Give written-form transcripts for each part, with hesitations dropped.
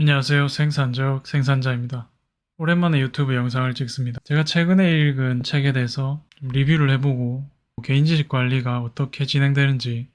안녕하세요. 생산적 생산자입니다. 오랜만에 유튜브 영상을 찍습니다. 제가 최근에 읽은 책에 대해서 좀 리뷰를 해보고 개인지식 관리가 어떻게 진행되는지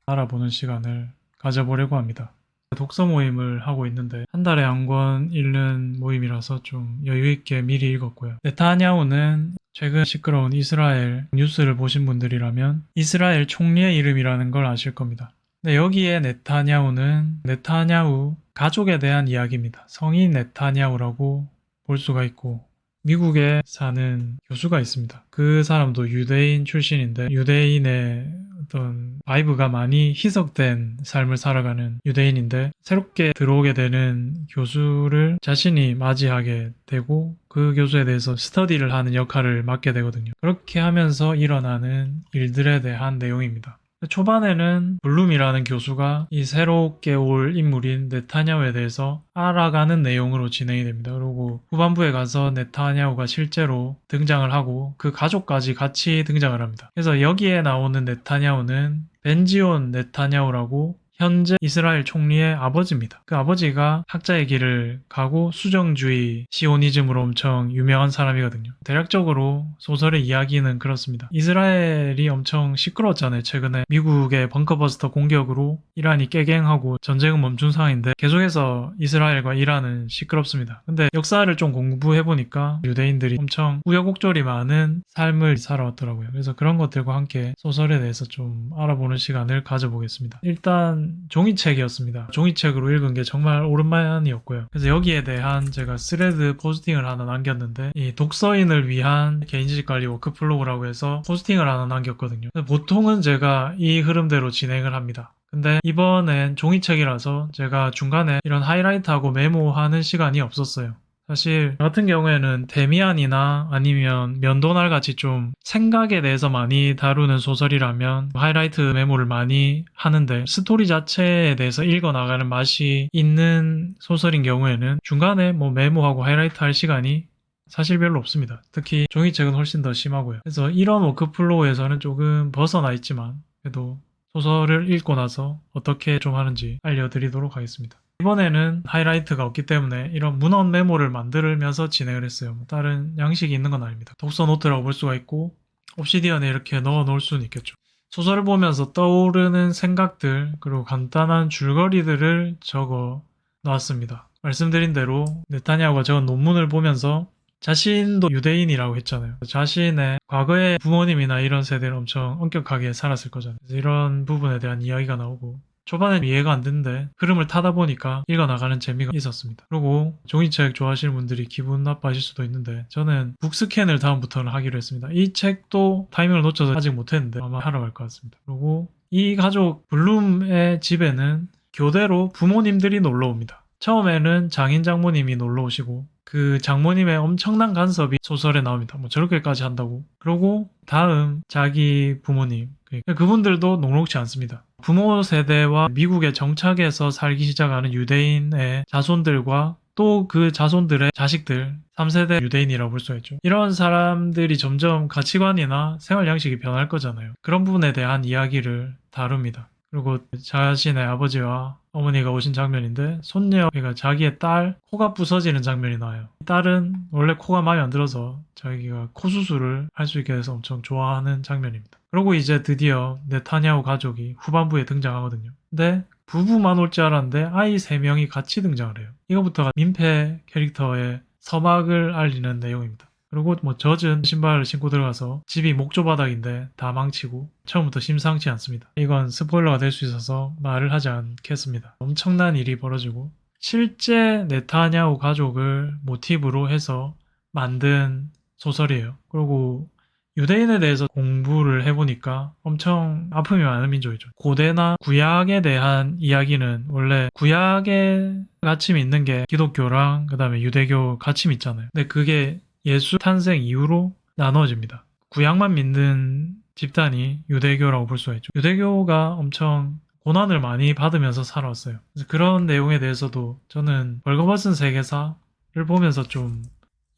알아보는 시간을 가져보려고 합니다. 독서 모임을 하고 있는데 한 달에 한 권 읽는 모임이라서 좀 여유있게 미리 읽었고요. 네타냐후는 최근 시끄러운 이스라엘 뉴스를 보신 분들이라면 이스라엘 총리의 이름이라는 걸 아실 겁니다. 네, 여기에 네타냐후는 네타냐후 가족에 대한 이야기입니다. 성인 네타냐후라고 볼 수가 있고 미국에 사는 교수가 있습니다. 그 사람도 유대인 출신인데 유대인의 어떤 바이브가 많이 희석된 삶을 살아가는 유대인인데 새롭게 들어오게 되는 교수를 자신이 맞이하게 되고 그 교수에 대해서 스터디를 하는 역할을 맡게 되거든요. 그렇게 하면서 일어나는 일들에 대한 내용입니다. 초반에는 블룸이라는 교수가 이 새롭게 올 인물인 네타냐후에 대해서 알아가는 내용으로 진행이 됩니다. 그리고 후반부에 가서 네타냐후가 실제로 등장을 하고 그 가족까지 같이 등장을 합니다. 그래서 여기에 나오는 네타냐후는 벤지온 네타냐후라고 현재 이스라엘 총리의 아버지입니다. 그 아버지가 학자의 길을 가고 수정주의 시오니즘으로 엄청 유명한 사람이거든요. 대략적으로 소설의 이야기는 그렇습니다. 이스라엘이 엄청 시끄러웠잖아요. 최근에 미국의 벙커버스터 공격으로 이란이 깨갱하고 전쟁은 멈춘 상황인데 계속해서 이스라엘과 이란은 시끄럽습니다. 근데 역사를 좀 공부해보니까 유대인들이 엄청 우여곡절이 많은 삶을 살아왔더라고요. 그래서 그런 것들과 함께 소설에 대해서 좀 알아보는 시간을 가져보겠습니다. 일단 종이책이었습니다. 종이책으로 읽은 게 정말 오랜만이었고요. 그래서 여기에 대한 제가 스레드 포스팅을 하나 남겼는데 이 독서인을 위한 개인지식관리 워크플로우라고 해서 포스팅을 하나 남겼거든요. 보통은 제가 이 흐름대로 진행을 합니다. 근데 이번엔 종이책이라서 제가 중간에 이런 하이라이트하고 메모하는 시간이 없었어요. 사실 저 같은 경우에는 데미안이나 아니면 면도날 같이 좀 생각에 대해서 많이 다루는 소설이라면 하이라이트 메모를 많이 하는데 스토리 자체에 대해서 읽어나가는 맛이 있는 소설인 경우에는 중간에 뭐 메모하고 하이라이트 할 시간이 사실 별로 없습니다. 특히 종이책은 훨씬 더 심하고요. 그래서 이런 워크플로우에서는 조금 벗어나 있지만 그래도 소설을 읽고 나서 어떻게 좀 하는지 알려드리도록 하겠습니다. 이번에는 하이라이트가 없기 때문에 이런 문헌 메모를 만들면서 진행을 했어요. 다른 양식이 있는 건 아닙니다. 독서 노트라고 볼 수가 있고 옵시디언에 이렇게 넣어 놓을 수는 있겠죠. 소설을 보면서 떠오르는 생각들 그리고 간단한 줄거리들을 적어 놨습니다. 말씀드린 대로 네타냐후가 적은 논문을 보면서 자신도 유대인이라고 했잖아요. 자신의 과거의 부모님이나 이런 세대를 엄청 엄격하게 살았을 거잖아요. 그래서 이런 부분에 대한 이야기가 나오고 초반엔 이해가 안 됐는데 흐름을 타다 보니까 읽어나가는 재미가 있었습니다. 그리고 종이책 좋아하시는 분들이 기분 나빠하실 수도 있는데 저는 북스캔을 다음부터는 하기로 했습니다. 이 책도 타이밍을 놓쳐서 아직 못했는데 아마 하러 갈 것 같습니다. 그리고 이 가족 블룸의 집에는 교대로 부모님들이 놀러 옵니다. 처음에는 장인 장모님이 놀러 오시고 그 장모님의 엄청난 간섭이 소설에 나옵니다. 뭐 저렇게까지 한다고. 그리고 다음 자기 부모님 그분들도 녹록지 않습니다. 부모 세대와 미국에 정착해서 살기 시작하는 유대인의 자손들과 또 그 자손들의 자식들 3세대 유대인이라고 볼 수가 있죠. 이런 사람들이 점점 가치관이나 생활 양식이 변할 거잖아요. 그런 부분에 대한 이야기를 다룹니다. 그리고 자신의 아버지와 어머니가 오신 장면인데 손녀, 그러니까 자기의 딸 코가 부서지는 장면이 나와요. 딸은 원래 코가 마음에 안 들어서 자기가 코 수술을 할 수 있게 돼서 엄청 좋아하는 장면입니다. 그리고 이제 드디어 네타냐후 가족이 후반부에 등장하거든요. 근데 부부만 올 줄 알았는데 아이 3명이 같이 등장을 해요. 이거부터가 민폐 캐릭터의 서막을 알리는 내용입니다. 그리고 뭐 젖은 신발을 신고 들어가서 집이 목조바닥인데 다 망치고 처음부터 심상치 않습니다. 이건 스포일러가 될 수 있어서 말을 하지 않겠습니다. 엄청난 일이 벌어지고 실제 네타냐후 가족을 모티브로 해서 만든 소설이에요. 그리고 유대인에 대해서 공부를 해보니까 엄청 아픔이 많은 민족이죠. 고대나 구약에 대한 이야기는 원래 구약에 가침이 있는 게 기독교랑 그 다음에 유대교 가침이 있잖아요. 근데 그게 예수 탄생 이후로 나눠집니다. 구약만 믿는 집단이 유대교라고 볼 수가 있죠. 유대교가 엄청 고난을 많이 받으면서 살아왔어요. 그래서 그런 내용에 대해서도 저는 벌거벗은 세계사를 보면서 좀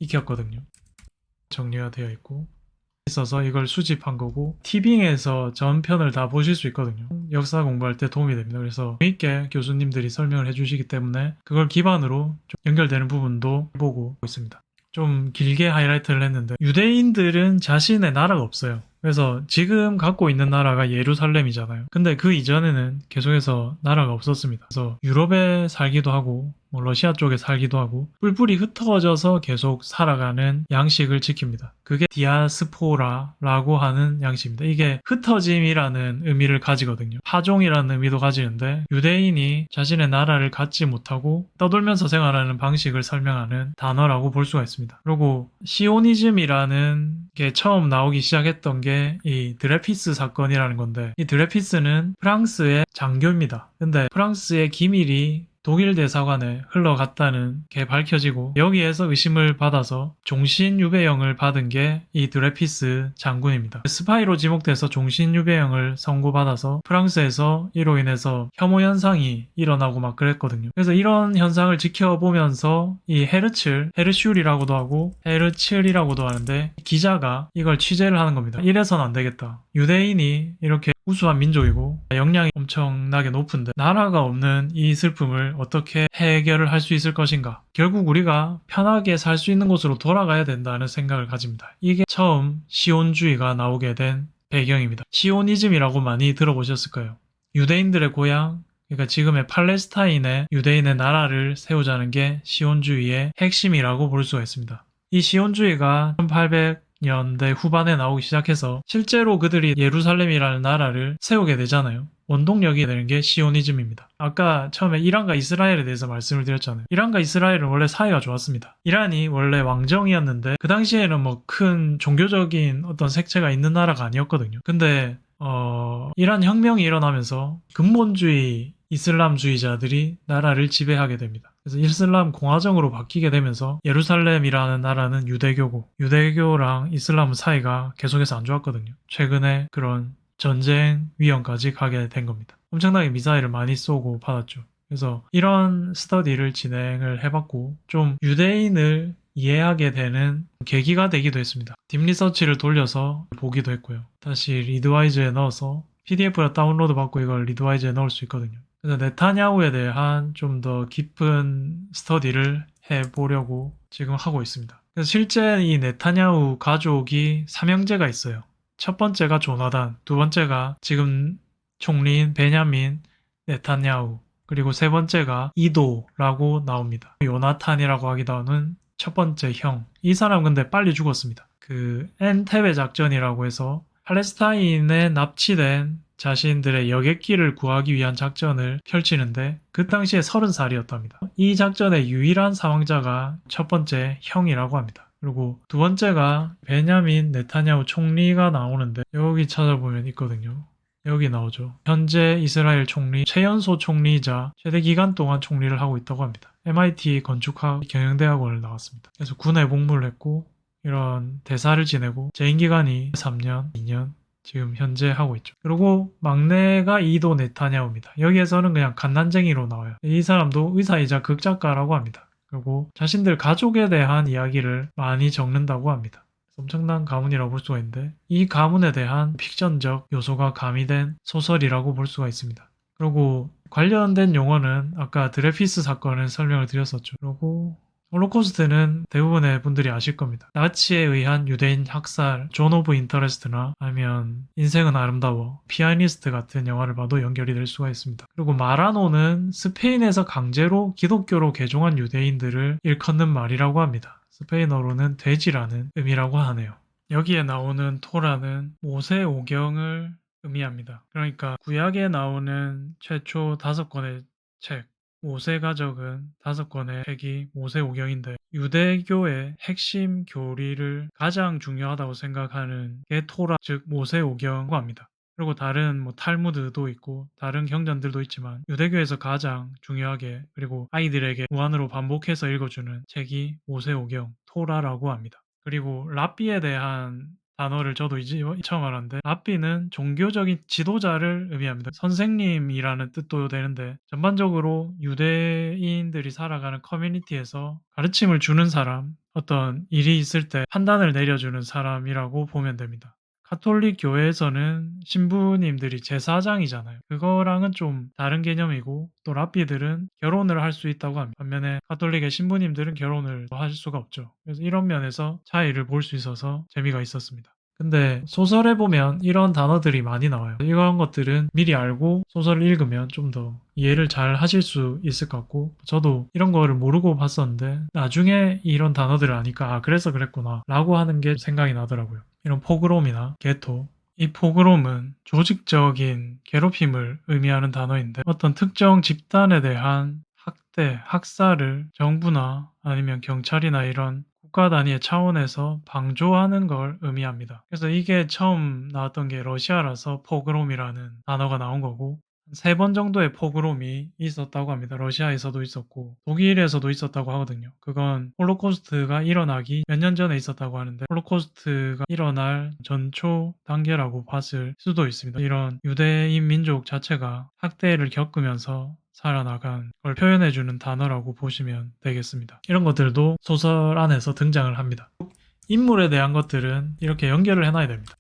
익혔거든요. 정리가 되어 있고 있어서 이걸 수집한 거고 티빙에서 전편을 다 보실 수 있거든요. 역사 공부할 때 도움이 됩니다. 그래서 재밌게 교수님들이 설명을 해주시기 때문에 그걸 기반으로 좀 연결되는 부분도 보고 있습니다. 좀 길게 하이라이트를 했는데 유대인들은 자신의 나라가 없어요. 그래서 지금 갖고 있는 나라가 예루살렘이잖아요. 근데 그 이전에는 계속해서 나라가 없었습니다. 그래서 유럽에 살기도 하고 뭐 러시아 쪽에 살기도 하고 뿔뿔이 흩어져서 계속 살아가는 양식을 지킵니다. 그게 디아스포라라고 하는 양식입니다. 이게 흩어짐이라는 의미를 가지거든요. 파종이라는 의미도 가지는데 유대인이 자신의 나라를 갖지 못하고 떠돌면서 생활하는 방식을 설명하는 단어라고 볼 수가 있습니다. 그리고 시오니즘이라는 게 처음 나오기 시작했던 게 이 드레피스 사건이라는 건데 이 드레피스는 프랑스의 장교입니다. 근데 프랑스의 기밀이 독일 대사관에 흘러갔다는 게 밝혀지고 여기에서 의심을 받아서 종신유배형을 받은 게 이 드레피스 장군입니다. 스파이로 지목돼서 종신유배형을 선고받아서 프랑스에서 이로 인해서 혐오 현상이 일어나고 막 그랬거든요. 그래서 이런 현상을 지켜보면서 이 헤르슐이라고도 하고 헤르츠이라고도 하는데 기자가 이걸 취재를 하는 겁니다. 이래선 안 되겠다. 유대인이 이렇게 우수한 민족이고 역량이 엄청나게 높은데 나라가 없는 이 슬픔을 어떻게 해결을 할 수 있을 것인가. 결국 우리가 편하게 살 수 있는 곳으로 돌아가야 된다는 생각을 가집니다. 이게 처음 시온주의가 나오게 된 배경입니다. 시오니즘이라고 많이 들어보셨을 거예요. 유대인들의 고향, 그러니까 지금의 팔레스타인에 유대인의 나라를 세우자는 게 시온주의의 핵심이라고 볼 수가 있습니다. 이 시온주의가 1800년대 후반에 나오기 시작해서 실제로 그들이 예루살렘이라는 나라를 세우게 되잖아요. 원동력이 되는 게 시오니즘입니다. 아까 처음에 이란과 이스라엘에 대해서 말씀을 드렸잖아요. 이란과 이스라엘은 원래 사이가 좋았습니다. 이란이 원래 왕정이었는데 그 당시에는 뭐 큰 종교적인 어떤 색채가 있는 나라가 아니었거든요. 근데 이란 혁명이 일어나면서 근본주의 이슬람주의자들이 나라를 지배하게 됩니다. 그래서 이슬람 공화정으로 바뀌게 되면서 예루살렘이라는 나라는 유대교고 유대교랑 이슬람 사이가 계속해서 안 좋았거든요. 최근에 그런 전쟁 위험까지 가게 된 겁니다. 엄청나게 미사일을 많이 쏘고 받았죠. 그래서 이런 스터디를 진행을 해봤고 좀 유대인을 이해하게 되는 계기가 되기도 했습니다. 딥리서치를 돌려서 보기도 했고요. 다시 리드와이즈에 넣어서 PDF로 다운로드 받고 이걸 리드와이즈에 넣을 수 있거든요. 그래서 네타냐후에 대한 좀 더 깊은 스터디를 해보려고 지금 하고 있습니다. 그래서 실제 이 네타냐후 가족이 삼형제가 있어요. 첫 번째가 조나단, 두 번째가 지금 총리인 베냐민 네타냐후, 그리고 세 번째가 이도라고 나옵니다. 요나탄이라고 하기도 하는 첫 번째 형. 이 사람 근데 빨리 죽었습니다. 그 엔테베 작전이라고 해서 팔레스타인에 납치된 자신들의 여객기를 구하기 위한 작전을 펼치는데 그 당시에 30살이었답니다. 이 작전의 유일한 사망자가 첫 번째 형이라고 합니다. 그리고 두 번째가 베냐민 네타냐후 총리가 나오는데 여기 찾아보면 있거든요. 여기 나오죠. 현재 이스라엘 총리 최연소 총리이자 최대 기간 동안 총리를 하고 있다고 합니다. MIT 건축학 경영대학원을 나왔습니다. 그래서 군에 복무를 했고 이런 대사를 지내고 재임 기간이 3년, 2년 지금 현재 하고 있죠. 그리고 막내가 이도 네타냐후입니다. 여기에서는 그냥 갓난쟁이로 나와요. 이 사람도 의사이자 극작가라고 합니다. 그리고 자신들 가족에 대한 이야기를 많이 적는다고 합니다. 엄청난 가문이라고 볼 수가 있는데 이 가문에 대한 픽션적 요소가 가미된 소설이라고 볼 수가 있습니다. 그리고 관련된 용어는 아까 드레피스 사건을 설명을 드렸었죠. 그리고 홀로코스트는 대부분의 분들이 아실 겁니다. 나치에 의한 유대인 학살, 존 오브 인터레스트나 아니면 인생은 아름다워, 피아니스트 같은 영화를 봐도 연결이 될 수가 있습니다. 그리고 마라노는 스페인에서 강제로 기독교로 개종한 유대인들을 일컫는 말이라고 합니다. 스페인어로는 돼지라는 의미라고 하네요. 여기에 나오는 토라는 모세오경을 의미합니다. 그러니까 구약에 나오는 최초 5권의 책, 모세가적은 5권의 책이 모세오경인데 유대교의 핵심 교리를 가장 중요하다고 생각하는 게 토라, 즉 모세오경이라고 합니다. 그리고 다른 뭐 탈무드도 있고 다른 경전들도 있지만 유대교에서 가장 중요하게 그리고 아이들에게 무한으로 반복해서 읽어주는 책이 모세오경, 토라라고 합니다. 그리고 랍비에 대한 단어를 저도 이제 처음 알았는데, 랍비는 종교적인 지도자를 의미합니다. 선생님이라는 뜻도 되는데, 전반적으로 유대인들이 살아가는 커뮤니티에서 가르침을 주는 사람, 어떤 일이 있을 때 판단을 내려주는 사람이라고 보면 됩니다. 가톨릭 교회에서는 신부님들이 제사장이잖아요. 그거랑은 좀 다른 개념이고, 또 랍비들은 결혼을 할 수 있다고 합니다. 반면에 가톨릭의 신부님들은 결혼을 할 수가 없죠. 그래서 이런 면에서 차이를 볼 수 있어서 재미가 있었습니다. 근데 소설에 보면 이런 단어들이 많이 나와요. 이런 것들은 미리 알고 소설을 읽으면 좀 더 이해를 잘 하실 수 있을 것 같고, 저도 이런 거를 모르고 봤었는데 나중에 이런 단어들을 아니까 아 그래서 그랬구나 라고 하는 게 생각이 나더라고요. 이런 포그롬이나 게토, 이 포그롬은 조직적인 괴롭힘을 의미하는 단어인데, 어떤 특정 집단에 대한 학대, 학살을 정부나 아니면 경찰이나 이런 국가 단위의 차원에서 방조하는 걸 의미합니다. 그래서 이게 처음 나왔던 게 러시아라서 포그롬이라는 단어가 나온 거고, 3번 정도의 포그롬이 있었다고 합니다. 러시아에서도 있었고 독일에서도 있었다고 하거든요. 그건 홀로코스트가 일어나기 몇 년 전에 있었다고 하는데, 홀로코스트가 일어날 전초 단계라고 봤을 수도 있습니다. 이런 유대인 민족 자체가 학대를 겪으면서 살아나간 걸 표현해주는 단어라고 보시면 되겠습니다. 이런 것들도 소설 안에서 등장을 합니다. 인물에 대한 것들은 이렇게 연결을 해놔야 됩니다.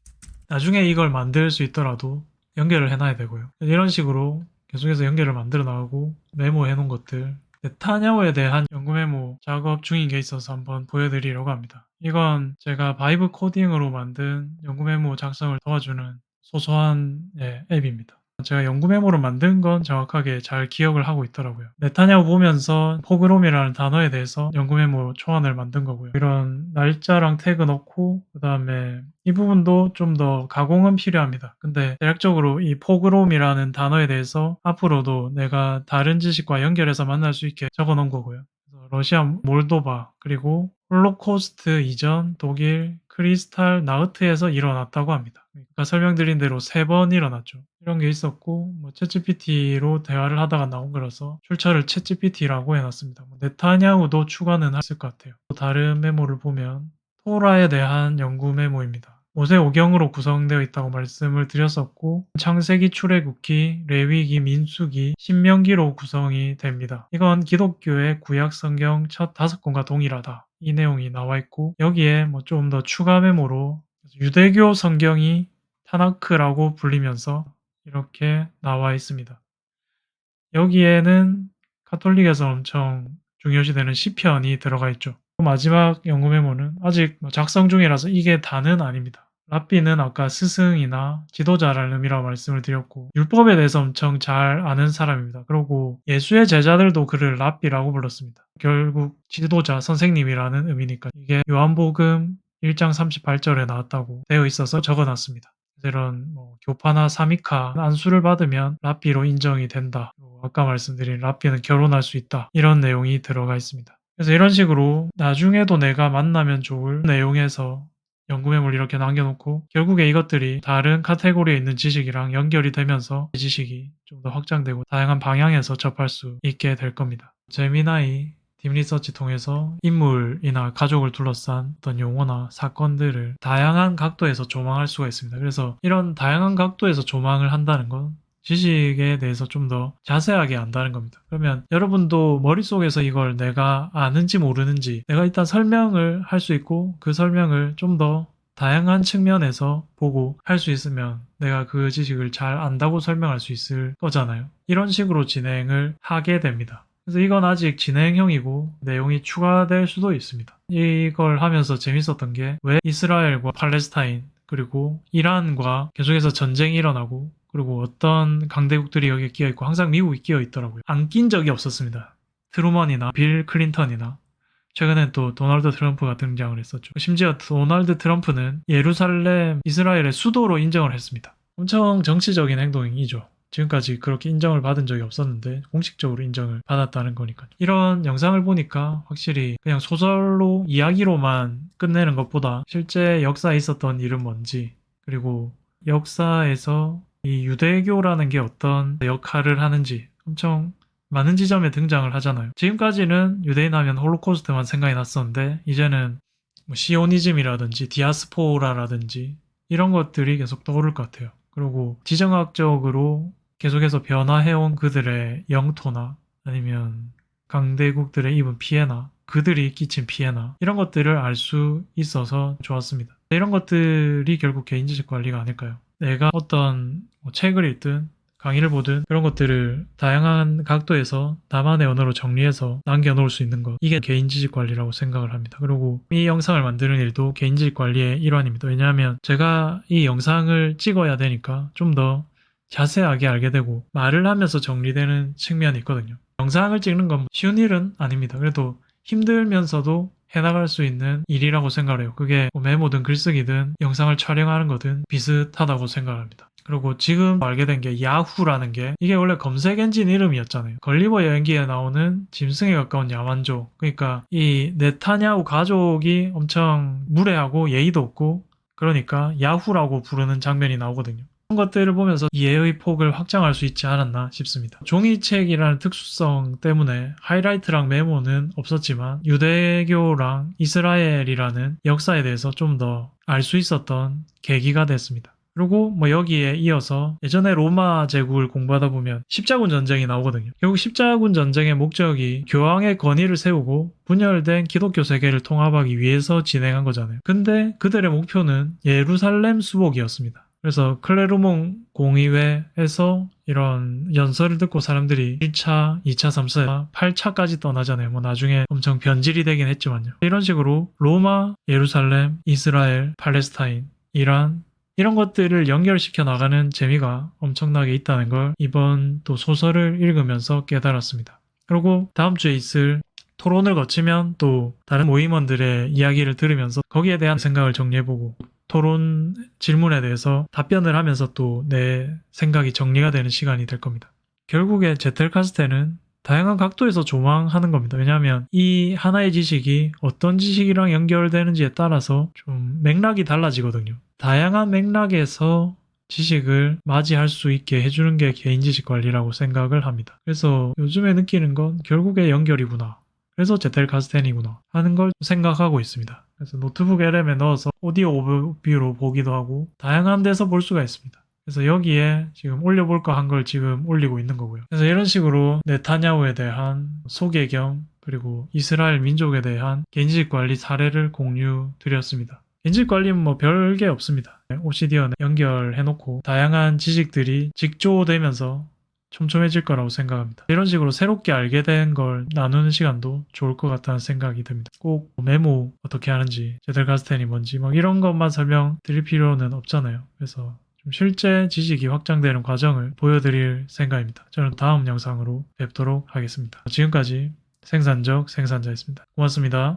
나중에 이걸 만들 수 있더라도 연결을 해놔야 되고요. 이런 식으로 계속해서 연결을 만들어 나가고 메모해 놓은 것들, 네타냐후에 대한 연구 메모 작업 중인 게 있어서 한번 보여드리려고 합니다. 이건 제가 바이브 코딩으로 만든 연구 메모 작성을 도와주는 소소한 앱입니다. 제가 연구 메모를 만든 건 정확하게 잘 기억을 하고 있더라고요. 네타냐후 보면서 포그롬이라는 단어에 대해서 연구 메모 초안을 만든 거고요. 이런 날짜랑 태그 넣고, 그 다음에 이 부분도 좀 더 가공은 필요합니다. 근데 대략적으로 이 포그롬이라는 단어에 대해서 앞으로도 내가 다른 지식과 연결해서 만날 수 있게 적어 놓은 거고요. 그래서 러시아 몰도바, 그리고 홀로코스트 이전 독일 크리스탈 나우트에서 일어났다고 합니다. 아까 설명드린 대로 3번 일어났죠. 이런 게 있었고, 챗GPT로 대화를 하다가 나온 거라서 출처를 챗GPT라고 해놨습니다. 네타냐후도 추가는 했을 것 같아요. 또 다른 메모를 보면 토라에 대한 연구 메모입니다. 모세오경으로 구성되어 있다고 말씀을 드렸었고, 창세기, 출애굽기, 레위기, 민수기, 신명기로 구성이 됩니다. 이건 기독교의 구약 성경 첫 5권과 동일하다, 이 내용이 나와 있고, 여기에 좀 더 추가 메모로 유대교 성경이 타나크라고 불리면서 이렇게 나와 있습니다. 여기에는 가톨릭에서 엄청 중요시되는 시편이 들어가 있죠. 마지막 연구 메모는 아직 작성 중이라서 이게 다는 아닙니다. 랍비는 아까 스승이나 지도자라는 의미라고 말씀을 드렸고, 율법에 대해서 엄청 잘 아는 사람입니다. 그리고 예수의 제자들도 그를 랍비라고 불렀습니다. 결국 지도자, 선생님이라는 의미니까. 이게 요한복음 1장 38절에 나왔다고 되어 있어서 적어놨습니다. 이런 교파나 사미카 안수를 받으면 랍비로 인정이 된다. 아까 말씀드린 랍비는 결혼할 수 있다. 이런 내용이 들어가 있습니다. 그래서 이런 식으로 나중에도 내가 만나면 좋을 내용에서 연구 메모를 이렇게 남겨놓고, 결국에 이것들이 다른 카테고리에 있는 지식이랑 연결이 되면서 지식이 좀 더 확장되고 다양한 방향에서 접할 수 있게 될 겁니다. 제미나이 딥리서치 통해서 인물이나 가족을 둘러싼 어떤 용어나 사건들을 다양한 각도에서 조망할 수가 있습니다. 그래서 이런 다양한 각도에서 조망을 한다는 건 지식에 대해서 좀 더 자세하게 안다는 겁니다. 그러면 여러분도 머릿속에서 이걸 내가 아는지 모르는지 내가 일단 설명을 할 수 있고, 그 설명을 좀 더 다양한 측면에서 보고 할 수 있으면 내가 그 지식을 잘 안다고 설명할 수 있을 거잖아요. 이런 식으로 진행을 하게 됩니다. 그래서 이건 아직 진행형이고 내용이 추가될 수도 있습니다. 이걸 하면서 재밌었던 게, 왜 이스라엘과 팔레스타인 그리고 이란과 계속해서 전쟁이 일어나고, 그리고 어떤 강대국들이 여기에 끼어있고 항상 미국이 끼어있더라고요. 안 낀 적이 없었습니다. 트루먼이나 빌 클린턴이나 최근엔 또 도널드 트럼프가 등장을 했었죠. 심지어 도널드 트럼프는 예루살렘 이스라엘의 수도로 인정을 했습니다. 엄청 정치적인 행동이죠. 지금까지 그렇게 인정을 받은 적이 없었는데 공식적으로 인정을 받았다는 거니까요. 이런 영상을 보니까 확실히 그냥 소설로 이야기로만 끝내는 것보다 실제 역사에 있었던 일은 뭔지, 그리고 역사에서 이 유대교라는 게 어떤 역할을 하는지 엄청 많은 지점에 등장을 하잖아요. 지금까지는 유대인 하면 홀로코스트만 생각이 났었는데, 이제는 뭐 시오니즘이라든지 디아스포라라든지 이런 것들이 계속 떠오를 것 같아요. 그리고 지정학적으로 계속해서 변화해온 그들의 영토나 아니면 강대국들의 입은 피해나 그들이 끼친 피해나 이런 것들을 알 수 있어서 좋았습니다. 이런 것들이 결국 개인지식 관리가 아닐까요? 내가 어떤 책을 읽든 강의를 보든 그런 것들을 다양한 각도에서 나만의 언어로 정리해서 남겨놓을 수 있는 것, 이게 개인지식 관리라고 생각을 합니다. 그리고 이 영상을 만드는 일도 개인지식 관리의 일환입니다. 왜냐하면 제가 이 영상을 찍어야 되니까 좀 더 자세하게 알게 되고 말을 하면서 정리되는 측면이 있거든요. 영상을 찍는 건 쉬운 일은 아닙니다. 그래도 힘들면서도 해나갈 수 있는 일이라고 생각을 해요. 그게 메모든 글쓰기든 영상을 촬영하는 거든 비슷하다고 생각합니다. 그리고 지금 알게 된 게 야후라는 게 이게 원래 검색 엔진 이름이었잖아요. 걸리버 여행기에 나오는 짐승에 가까운 야만족. 그러니까 이 네타냐후 가족이 엄청 무례하고 예의도 없고 그러니까 야후라고 부르는 장면이 나오거든요. 그런 것들을 보면서 이해의 폭을 확장할 수 있지 않았나 싶습니다. 종이책이라는 특수성 때문에 하이라이트랑 메모는 없었지만 유대교랑 이스라엘이라는 역사에 대해서 좀 더 알 수 있었던 계기가 됐습니다. 그리고 뭐 여기에 이어서 예전에 로마 제국을 공부하다 보면 십자군 전쟁이 나오거든요. 결국 십자군 전쟁의 목적이 교황의 권위를 세우고 분열된 기독교 세계를 통합하기 위해서 진행한 거잖아요. 근데 그들의 목표는 예루살렘 수복이었습니다. 그래서 클레르몽 공의회에서 이런 연설을 듣고 사람들이 1차, 2차, 3차, 8차까지 떠나잖아요. 뭐 나중에 엄청 변질이 되긴 했지만요. 이런 식으로 로마, 예루살렘, 이스라엘, 팔레스타인, 이란 이런 것들을 연결시켜 나가는 재미가 엄청나게 있다는 걸 이번 또 소설을 읽으면서 깨달았습니다. 그리고 다음 주에 있을 토론을 거치면 또 다른 모임원들의 이야기를 들으면서 거기에 대한 생각을 정리해보고 토론 질문에 대해서 답변을 하면서 또 내 생각이 정리가 되는 시간이 될 겁니다. 결국에 제텔카스테는 다양한 각도에서 조망하는 겁니다. 왜냐하면 이 하나의 지식이 어떤 지식이랑 연결되는지에 따라서 좀 맥락이 달라지거든요. 다양한 맥락에서 지식을 맞이할 수 있게 해주는 게 개인지식 관리라고 생각을 합니다. 그래서 요즘에 느끼는 건 결국에 연결이구나. 그래서 제텔카스텐이구나 하는 걸 생각하고 있습니다. 그래서 노트북 LM에 넣어서 오디오 오버뷰로 보기도 하고 다양한 데서 볼 수가 있습니다. 그래서 여기에 지금 올려볼까 한 걸 지금 올리고 있는 거고요. 그래서 이런 식으로 네타냐후에 대한 소개 겸 그리고 이스라엘 민족에 대한 개인지식 관리 사례를 공유 드렸습니다. 개인지식 관리는 뭐 별게 없습니다. 옵시디언에 연결해놓고 다양한 지식들이 직조되면서 촘촘해질 거라고 생각합니다. 이런 식으로 새롭게 알게 된 걸 나누는 시간도 좋을 것 같다는 생각이 듭니다. 꼭 메모 어떻게 하는지, 제텔카스텐이 뭔지 막 이런 것만 설명드릴 필요는 없잖아요. 그래서 좀 실제 지식이 확장되는 과정을 보여드릴 생각입니다. 저는 다음 영상으로 뵙도록 하겠습니다. 지금까지 생산적 생산자였습니다. 고맙습니다.